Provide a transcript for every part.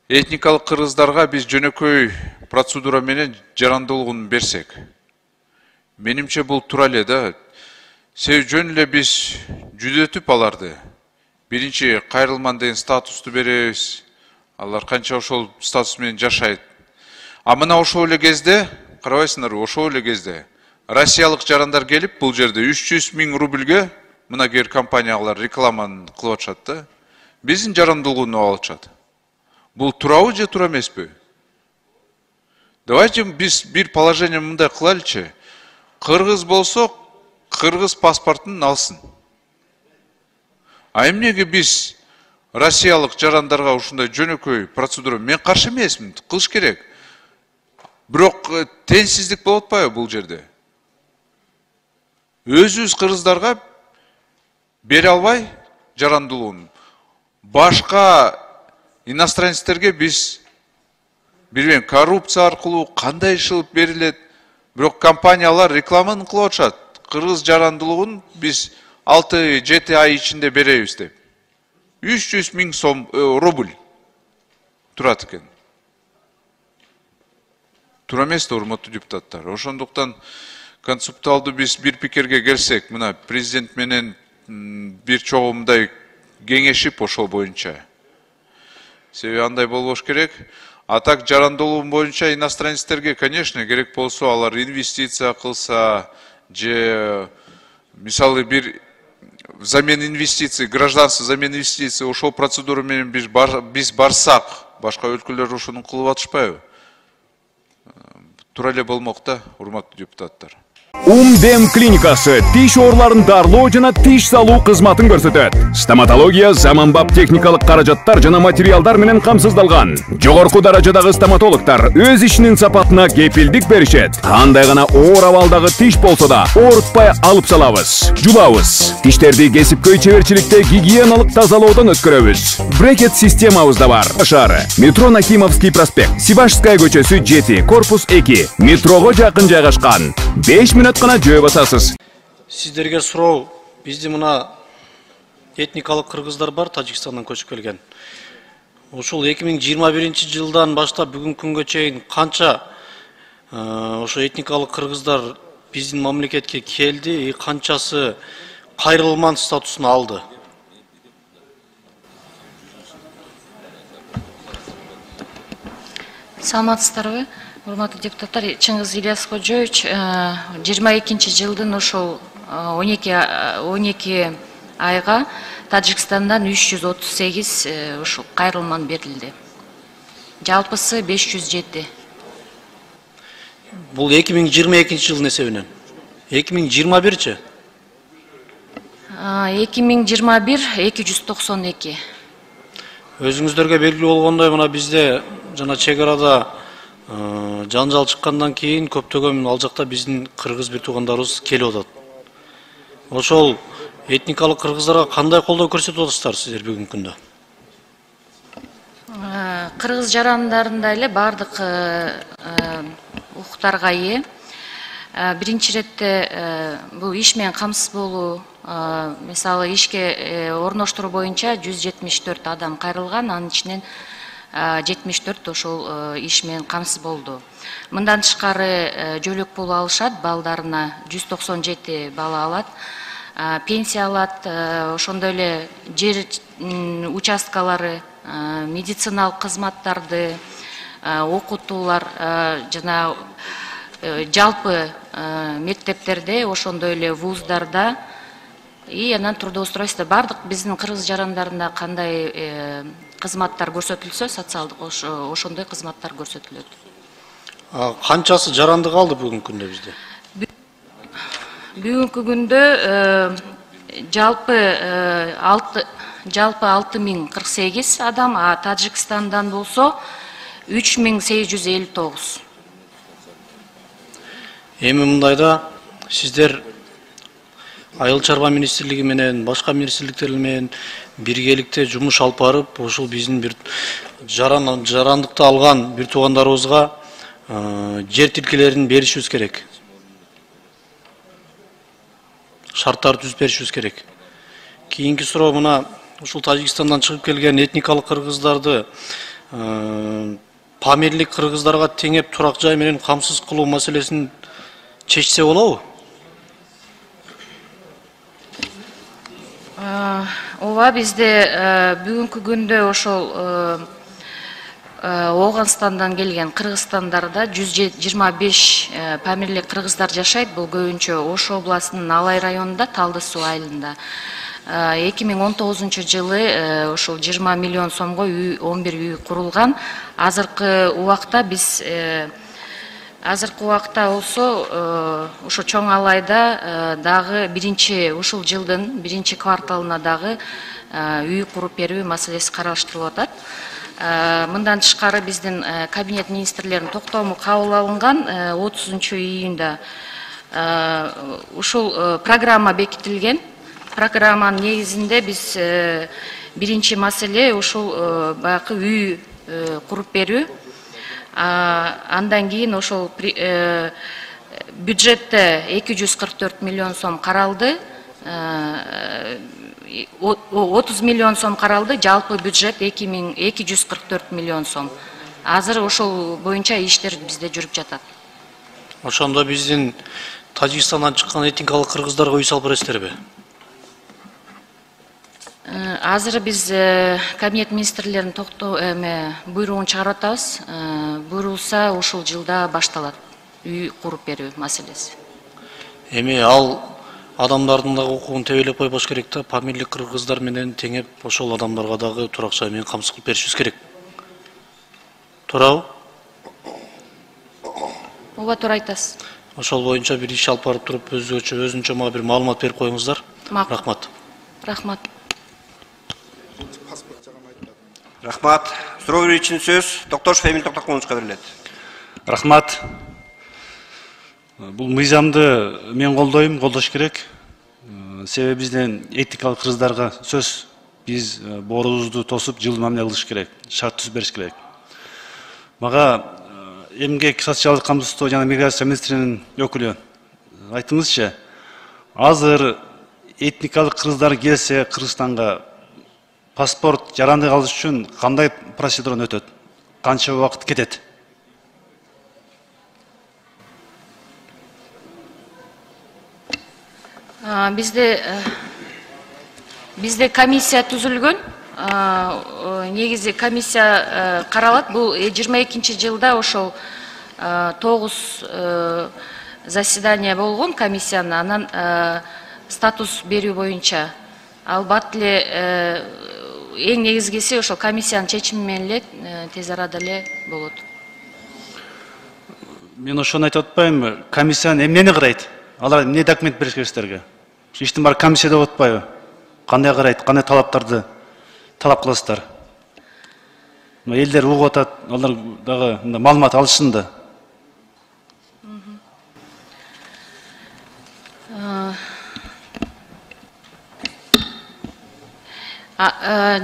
Этникалык кыргыздарга биз жөнөкөй процедура менен жарандылыгын берсек. Менимче бул тура эле да. Себеби жөн эле биз жүдөтүп аларды. Биринчи кайрылман деген статусту беребиз. Алар канча ошол статус менен жашайт. А мына ошол эле кезде, карабайсыңарбы, ошол эле кезде Россиялык жарандар келип бул жерде 300 000 рубльге мына кер компаниялар рекламаны кылып атышат да. Биздин жарандылыгын алышат. Бул турабы же тура эмеспи? Давайте биз бир положение мындай кылайлычы. Кыргыз болсо, кыргыз паспортун алсын. А эмнеге биз Россиялык жарандарга ушундай жөнөкөй процедура? Мен каршы эмесмин, кылыш керек. Бирок теңсиздик болуп атпайбы бул жерде? Өзүбүз кыргыздарга бере албай жарандылыгын. Башка иностранецтерге биз билбейм, коррупция аркылуу кандай ишилип берилет. Бирок компаниялар рекламаны кылып атышат. Кыргыз жарандылыгын биз 6-7 ай ичинде беребиз деп. 300 000 сом рубль турат экен. Тура эмес да, урматтуу депутаттар. Ошондуктан концептуалдуу биз бир пикирге келсек, мына президент менен бир чогумдай кеңешип ошол боюнча. Себеби андай болбош керек. А так жарандылыгы боюнча иностранецтерге, конечно, керек болсо алар инвестиция кылса, же мисалы бир замен инвестиций, гражданство замен инвестиций, ошол процедура менен биз барсак, башка өлкөлөр ошону кылып атышпайбы? Тура эле болмок да, урматтуу депутаттар. Умдем клиникасы тиш ооруларын дарылоо жана тиш салуу кызматын көрсөтөт. Стоматология заманбап техникалык каражаттар жана материалдар менен камсыздалган. Жогорку даражадагы стоматологтар өз ишинин сапатына кепилдик беришет. Кандай гана оор абалдагы тиш болсо да оорутпай алып салабыз. Жулабыз. Тиштерди кесипкөй чеберчиликте гигиеналык тазалоодон өткөрөбүз. Брекет системабыз да бар. Шаары. Метро Нахимовский проспект, Сибашская көчөсү 7, корпус 2. Метрого жакын жайгашкан. 5 минут гана жөө басасыз. Сиздерге суроо, бизде мына этникалык кыргыздар бар, Тажикстандан көчүп келген. Ошол 2021 жылдан баштап бүгүнкү күнгө чейин канча ошо этникалык кыргыздар биздин мамлекетке келди, и канчасы кайрылман статусун алды? Саламатсыздарбы? Урматтуу депутаттар, Чыңгыз Ильяс Кожоевич 22 жылдын ошол 12 айга Тажикстандан 338 ушул кайрылман берилди. Жалпысы 507. Бул 2022 жылдын эсебинен. 2021-чи? 2021 292. Өзүңүздөргө белгилүү болгондой, мына бизде жана чек арада жанжал чыккандан кийин көптөгөн ал жакта биздин кыргыз бир туугандарыбыз келип атат. Ошол этникалык кыргыздарга кандай колдоо көрсөтүп атасыздар сиздер бүгүнкү күндө? Кыргыз жарандарында эле бардык укуктарга ээ. Биринчи иретте бул иш менен камсыз болуу, мисалы ишке орноштуруу боюнча 174 адам кайрылган, анын ичинен 74 ошол иш менен камсыз болду. Мындан тышкары жөлөк пул алышат, балдарына 197 бала алат, пенсия алат, ошондой эле жер участкалары, медициналык кызматтарды, окутуулар жана жалпы мектептерде, ошондой эле вуздарда и анан трудоустройство бардык биздин кыргыз жарандарында кандай кызматтар көрсөтүлсө, социалдык ошондой кызматтар көрсөтүлөт. Канчасы жарандык алды бүгүнкү күндө бизде? Бүгүнкү күндө жалпы 6048 адам, а Тажикстандан болсо 3859. Эми мындайда сиздер Айыл чарба министрлиги менен, башка министрликтер менен биргеликте жумуш алып барып, ошол биздин бир жарандыкты алган бир туугандарыбызга жер тилкелерин беришибиз керек. Шарттарды түзүп беришибиз керек. Кийинки суроо, мына ушул Тажикстандан чыгып келген этникалык кыргыздарды памирлик кыргыздарга теңеп турак жай менен камсыз кылуу маселесин чечсе болобу? Ооба, бизде бүгүнкү күндө ошол Оғанстандан келген Кыргызстандарда 125 памирлик кыргыздар жашайт. Бул көбүнчө Ош областынын Алай районунда, Талды суу айылында. 2019 жылы ошол 20 миллион сомго 11 үй курулган. Азыркы убакта болсо ошо чоң Алайда дагы ушул жылдын биринчи кварталына дагы үй куруп берүү маселеси караштырылып атат. Мындан тышкары биздин кабинет министрлеринин токтому кабыл алынган 30 июнда ушул программа бекитилген. Программанын негизинде биз биринчи маселе ушул баягы үй куруп берүү. Андан кийин ошол бюджетте 244 миллион сом каралды. 30 миллион сом каралды, жалпы бюджет 244 миллион сом. Азыр ошол боюнча иштер бизде жүрүп жатат. Ошондо биздин Тажикстандан чыккан этникалык кыргыздарга үй салып бересиздерби? Азыр биз кабинет министрлеринин буйругун чыгарып атабыз. Буйрулса ушул жылда башталат үй куруп берүү маселеси. Эми ал адамдардын дагы укугун тебелеп койбош керек да, памирлик кыргыздар менен теңеп ошол адамдарга дагы турак жай менен камсыз кылып беришибиз керек. Туурабы? Ооба, туура айтасыз. Ошол боюнча бир иш алып барып туруп өзүнчө мага бир маалымат берип коюңуздар. Рахмат. Рахмат. Рахмат. Суроо берүү үчүн сөз Токтошов Эмин Токтокуловичке берилет. Рахмат. Бул мыйзамды мен колдойм, колдош керек. Себеби бизден этникалык кыргыздарга сөз биз борубузду тосуп жылы мамиле кылыш керек, шарт түзүп бериш керек. Мага эмгек социалдык камсыздоо жана миграция министринин өкүлү айтыңызчы, азыр этникалык кыргыздар келсе Кыргызстанга паспорт жаранды алыш үчүн кандай процедурадан өтөт? Канча убакыт кетет? Бизде комиссия түзүлгөн. Негизи комиссия каралат. Бул 22 жылда ошол 9 заседание болгон комиссиянын, анан статус берүү боюнча. Албетте эле эң негизгиси ошол комиссиянын чечими менен эле тез арада эле болот. Мен ошону айтып атпайбымбы? Комиссиянын эмнени карайт? Алар эмне документ бериш керек силерге? Иштин баары комиссияда болуп атпайбы? Кандай карайт, кандай талаптарды талап кыласыздар? Элдер угуп атат, алар дагы маалымат алышсын да.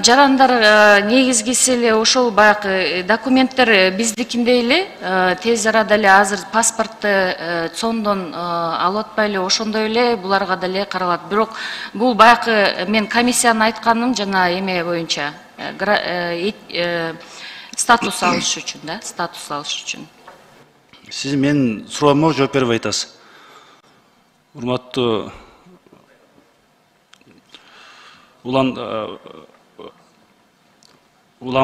Жарандар негизгиси эле ошол баягы документтер биздикиндей эле тез арада эле азыр паспортты цондон алып атпай эле ошондой эле буларга деле каралат. Бирок бул баягы мен комиссиянын айтканым жана эме боюнча статус алыш үчүн да, статус алыш үчүн. Сиз менин суроомо жооп берип айтасыз. Урматтуу Улан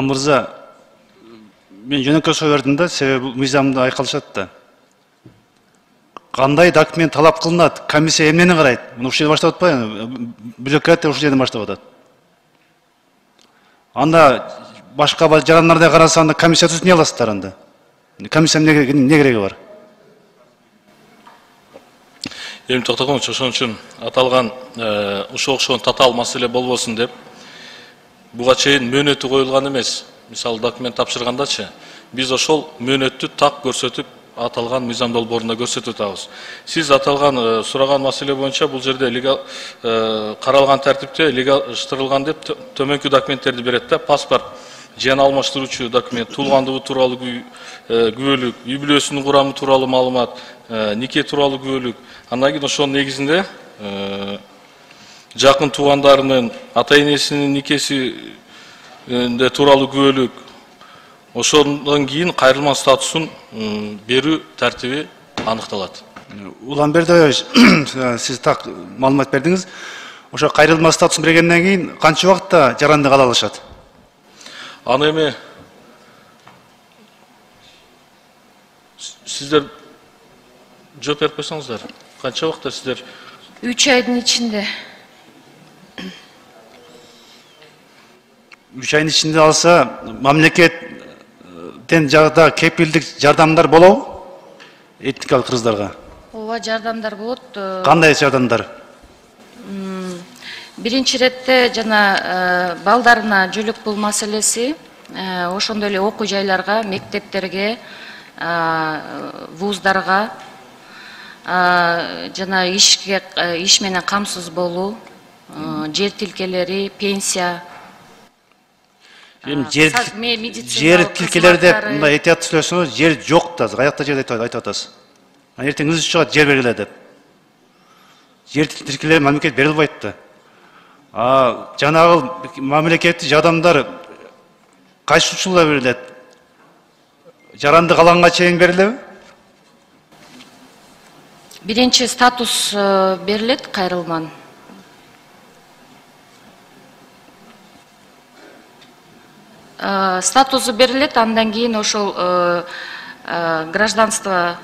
мырза, мен жөнөкөй суроо бердим да, себеби мыйзамда айкалышат да. Кандай документ талап кылынат? Комиссия эмнени карайт? Ушул жерден баштап атпайбы? Бюрократия ушул жерден баштап атат. Анда башка жарандарда караса, анда комиссия түзүп эмне аласыздар анда? Комиссия эмне кереги бар? Эмин Токтокулович, ошон үчүн аталган ушул окшогон татаал маселе болбосун деп, буга чейин мөөнөтү коюлган эмес. Мисалы документ тапшыргандачы, биз ошол мөөнөттү так көрсөтүп, аталган мыйзам долбоорунда көрсөтүп атабыз. Сиз аталган сураган маселе боюнча бул жерде каралган тартипте легалдаштырылган деп төмөнкү документтерди берет да, паспорт, жан алмаштыруучу документ, туулгандыгы тууралуу күбөлүк, үй бүлөсүнүн курамы тууралуу маалымат, нике тууралуу күбөлүк. Андан кийин ошонун негизинде жакын туугандарынын ата энесинин никесинде тууралуу күбөлүк, ошондон кийин кайрылма статусун берүү тартиби аныкталат. Улан Бердоевич, сиз так маалымат бердиңиз. Ошо кайрылма статусун бергенден кийин канча убакытта жарандык ала алышат? Аны эми сиздер жооп берип койсоңуздар. Канча убакытта сиздер? 3 айдын ичинде. 3 айдын ичинде алса, мамлекеттен жагда кепилдик жардамдар болобу? Этникалык кыргыздарга. Ооба, жардамдар болот. Кандай жардамдар? Биринчи иретте жана балдарына жөлөк пул маселеси, ошондой эле окуу жайларга, мектептерге, вуздарга, жана иш менен камсыз болуу, жер тилкелери, пенсия. Жер тилкелери деп мындай этият сүйлөсөңүз, жер жок да, каякта жер айтып атасыз. Эртең өзү чыгат жер бергиле деп. Жер тилкелери мамлекет бере албайт да. Жанагы мамлекеттик жардамдар кайсы учурда берилет? Жарандык алганга чейин берилеби? Биринчи статус берилет кайрылман. Статусу берилет, андан кийин ошол гражданство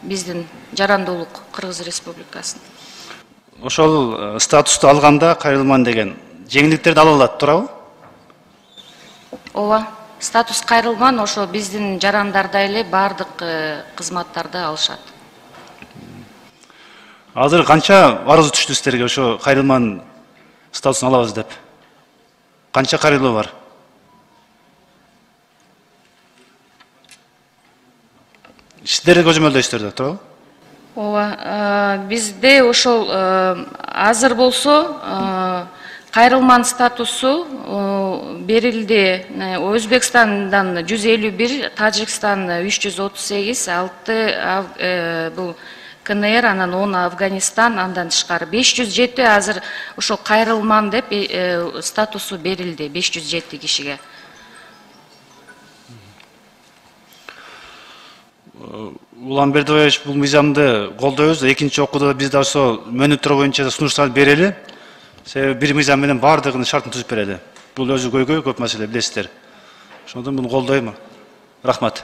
биздин жарандуулук Кыргыз Республикасынын. Ошол статусту алганда кайрылман деген жеңилдиктерди ала алат, туурабы? Ооба, статус кайрылман ошо биздин жарандардай эле баардык кызматтарды алышат. Азыр канча арыз түштү сиздерге ошо кайрылман статусун алабыз деп? Канча кайрылуу бар? Сиздер көзөмөлдөйсүздөр да, туурабы? Ооба, бизде ошол азыр болсо кайрылман статусу берилди. Өзбекстандан 151, Тажикстан 338, 6 бул КНР, анан 10 Афганистан, андан тышкары 507 азыр ошол кайрылман деп статусу берилди 507 кишиге. Улан Бердоевич, бул мыйзамды колдойбуз. Экинчи окууда биз да ошо мөөнөттөр боюнча сунуштарды берели. Себеби бир мыйзам менен баардыгынын шартын түзүп берели. Бул өзү көйгөй көп маселе, билесиздер. Ошондон муну колдойм. Рахмат.